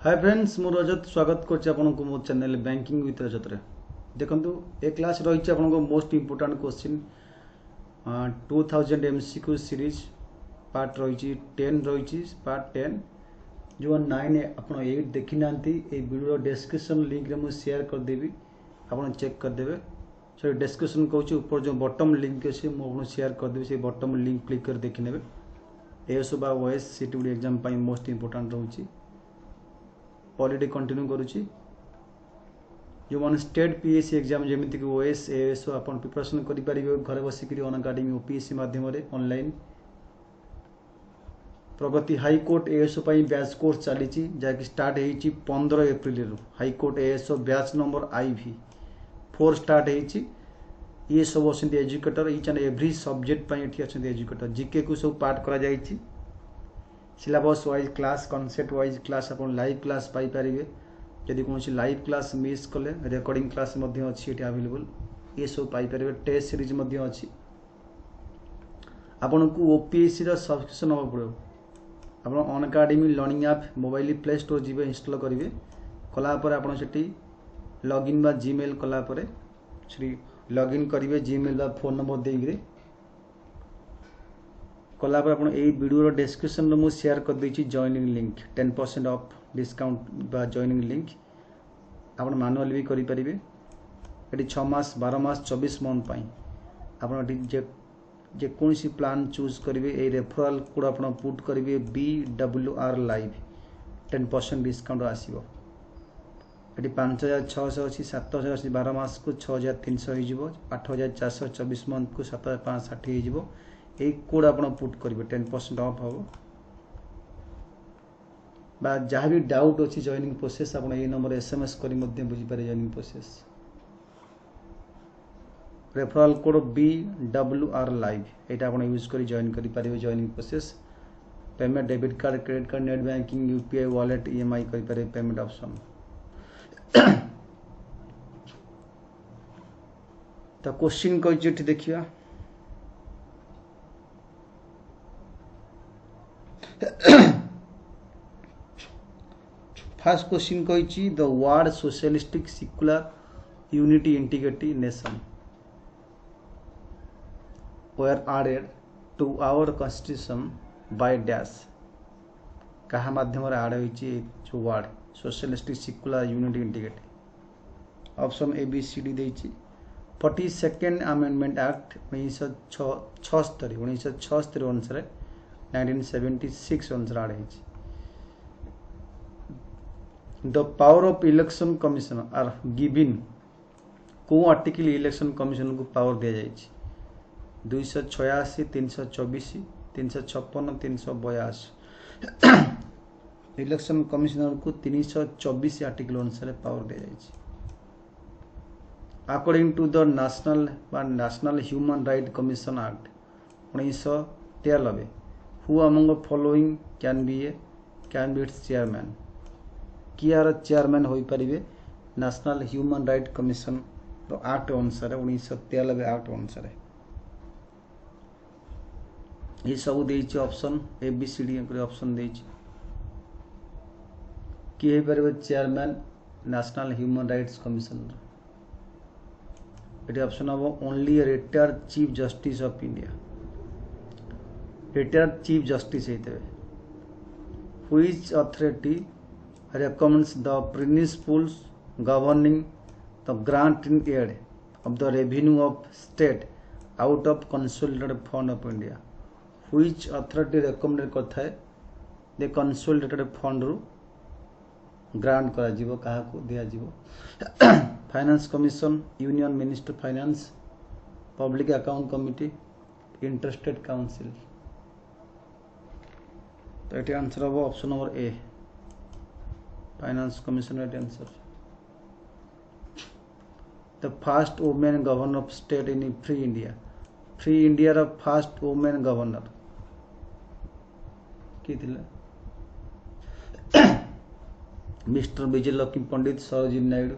Hi friends मु रजत स्वागत करछि आपनको मो चैनल बैंकिंग विथ रजत रे देखंतु ए क्लास रहिछि आपनको most important question 2000 MCQ series part रहिछि 10 रहिछि पार्ट 10 जो 9 आपण 8 देखि नांती ए वीडियो डिस्क्रिप्शन लिंक रे मु शेयर कर देबी आपण चेक कर देबे सो डिस्क्रिप्शन कहूछि ऊपर जो बॉटम लिंक अछि मु आपण शेयर कर देबी से बॉटम लिंक क्लिक कर देखि नेबे एएसओ बा ओएस सीटीडी एग्जाम पई मोस्ट इंपोर्टेंट रहुछि ऑलरेडी कंटिन्यू करुच्ची जो मैंने स्टेट पीएससी एग्जाम जमीक ओएस एएसओ आप प्रिपरेशन करेंगे घर बसिक अनअकाडेमी ओपीएससी मध्यम online Pragati high court ASO batch course चली जहाँकि स्टार्ट होती 15 एप्रिल रु high court ASO batch number IV 4 start होती ये सब अच्छे educator each and every subject अच्छा एजुकेटर जीके को सब पार्ट करा syllabus wise class concept wise class आप लाइव क्लास पाई पारिबे जदि कौन लाइव क्लास मिस कले रिकॉर्डिंग क्लास अच्छी अवेलेबल ये सब पाई पारिबे टेस्ट सीरीज अच्छी आपन को ओपीएससी रा सब्सक्रिप्शन होगा पड़ो आप Unacademy learning app mobile Play Store जी इंस्टॉल करेंगे कलापर आपड़ से लॉगिन बा जीमेल कलापर लॉगिन करेंगे जीमेल बा फोन नंबर देकर कलापर आप वीडियो डिस्क्रिप्शन में मुझे शेयर कर देछि जॉइनिंग लिंक 10% ऑफ डिस्काउंट बा जॉइनिंग लिंक आप मैनुअल भी करेंगे ये 6 मास 12 मास 24 मंथ आप जेकोसी प्लान चूज करेंगे ये रेफरल कोड आप पुट करेंगे BWR लाइव 10% डिस्काउंट आसो ये 5600 अच्छी 7000 अच्छी 12 मास को 6300 हो 8424 मंथ को 7560 हो एक कोड आप पुट करेंगे 10% ऑफ हम बा जहाँ भी डाउट अच्छी जॉइनिंग प्रोसेस आप नंबर SMS करी बुझीपारे joining process referral code BWR live यहाँ आप यूज कर जॉइन करेंगे joining process payment debit card credit card net banking UPI wallet EMI करेंगे पेमेंट ऑप्शन तो क्वेश्चन कही देखिए फर्स्ट क्वेश्चन कही the word socialistic secular unity integrity nation were added to our constitution by dash कहा माध्यम आड होती जो word socialistic secular unity integrity option ABCD देछि 42nd अमेंडमेंट एक्ट 1976 अनुसार 1976 अनुसार आड होती the power of election commission are given को आर्टिकल इलेक्शन कमिशन को पावर दिया जाइए 286 324 356 382 इलेक्शन कमिशनर को 324 आर्टिकल अनुसार पावर दिया जाइए according to the national human right commission act 1993 who among following can be its chairman कियार चेयरमैन हो पारे national human right commission act अनुसार 1993 एक्ट अनुसार ये सब देछि ऑप्शन ABCD ऑप्शन देछि किए पारे chairman national human rights commission ये ऑप्शन हम only retired chief justice of India retired chief justice होते which authority recommends the principles governing the grant in aid of the revenue of state out of consolidated fund of India which authority recommended करता है the consolidated fund रू grant करा जीवो कहा को दिया जीवो finance commission union minister finance public account committee interested council तो ये आंसर हम option number A finance commission right answer the first women governor of state in free India रा फर्स्ट वुमेन गवर्नर की थिले mister Vijay Lakshmi Pandit Sarojini Naidu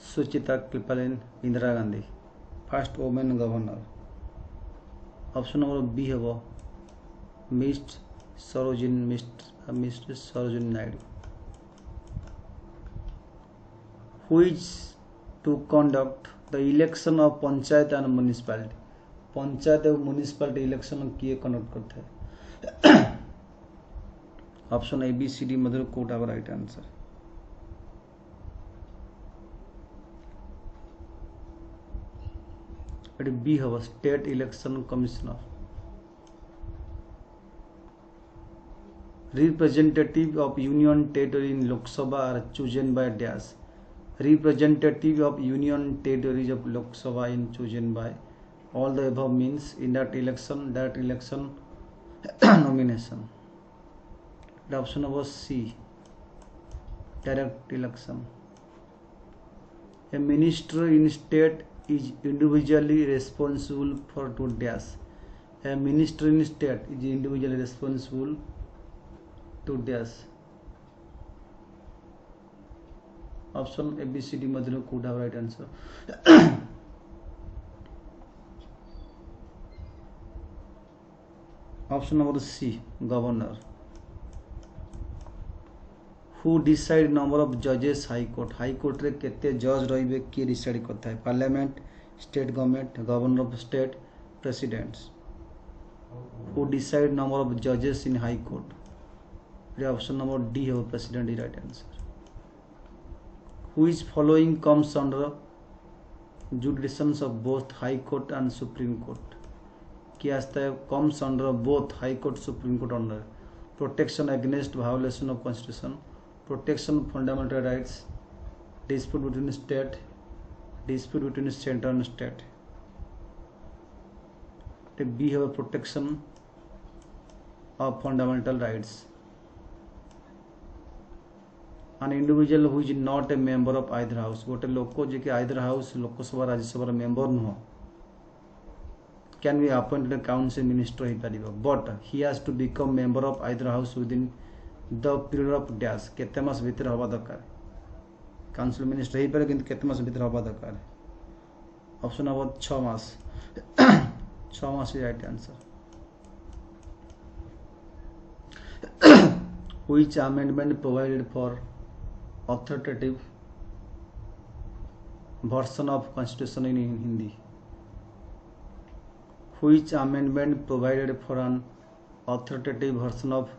Sucheta Kripalani Indira Gandhi first women governor option number B हम mister Sarojini Naidu who is to conduct the election of panchayat and municipality. Panchayat और municipality election किए conduct करता है. Option A B C D मध्य कोटा राइट आंसर. बी हम state election commissioner. Representative of Union Territory in Lok Sabha are chosen by dash. Representative of Union Territories of Lok Sabha is chosen by all the above means in that election nomination. The option number C, direct election. A minister in state is individually responsible for two dash. A minister in state is individually responsible to dash. Option A, B, C, D Madhur could have right answer. Option number C, governor. Who decide number of judges high court? High court रे केते जज रहिबे किए decide करता है? Parliament, state government, governor of state, presidents. Who decide number of judges in high court? Option number D है president is right answer. Who is following comes under jurisdictions of both high court and supreme court. क्या आता है comes under both high court supreme court under? Protection against violation of constitution, protection fundamental rights, dispute between state, dispute between centre and state. B है protection of fundamental rights. An individual who is not a member of either house. गोटे लोक जे कि either house Lok Sabha Rajya Sabha member नुह can be appointed a council minister हो पारिबो, but he has to become member of either house within the period of dash. केते मास भीतर हवा दरकार council minister हो पारे किंतु केते मास भीतर हवा दरकार. Option number 6 mass. 6 mass is right answer. Which amendment provided for authoritative version of constitution in Hindi? Which amendment provided for an authoritative version of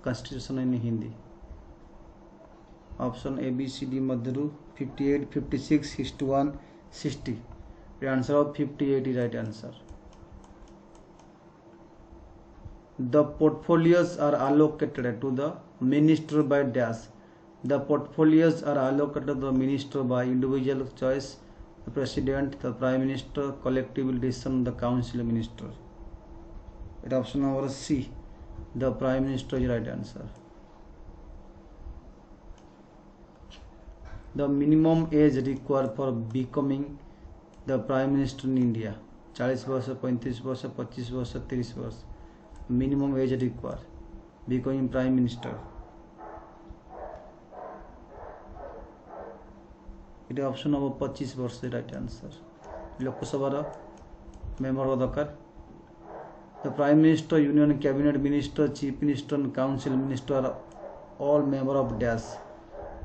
constitution in Hindi? Option A, B, C, D मध्यरु 58, 56, 61, 60. The answer of 58 is right answer. The portfolios are allocated to the minister by dash. The portfolios are allocated to the minister by individual choice, the president, the prime minister, collective decision, the council minister. It option number C, the prime minister is right answer. The minimum age required for becoming the prime minister in India 40 वर्ष, 35 वर्ष, 25 वर्ष, 30 वर्ष. Minimum age required becoming prime minister. it option number 25 वर्ष right answer. Lok Sabha member दरकार. The prime minister, union cabinet minister, chief minister and council minister are all member of dash.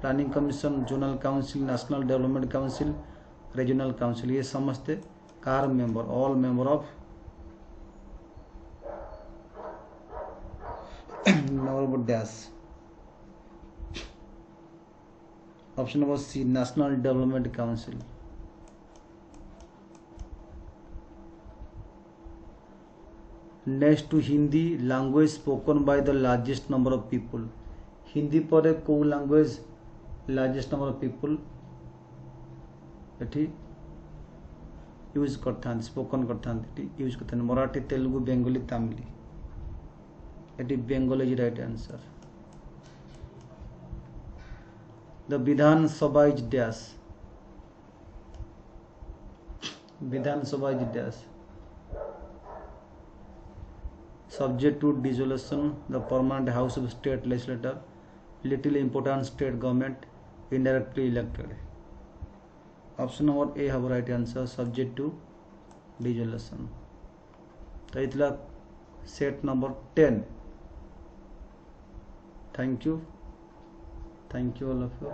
Planning commission, zonal council, national development council, regional council. ये समझते car member, all member of member of dash. Option number C, National Development Council. Next to Hindi, language spoken by the largest number of people. Hindi पर को language largest number of people एठी use करथान spoken करथान एठी use करथान. Marathi, Telugu, Bengali, Tamil. एठी Bengali is right answer. The Vidhan Sabha is dash. Vidhan Sabha is dash. Subject to dissolution, the permanent house of state legislature, little important state government, indirectly elected. Option number A have right answer, subject to dissolution. तो इतला set number 10. Thank you all of you.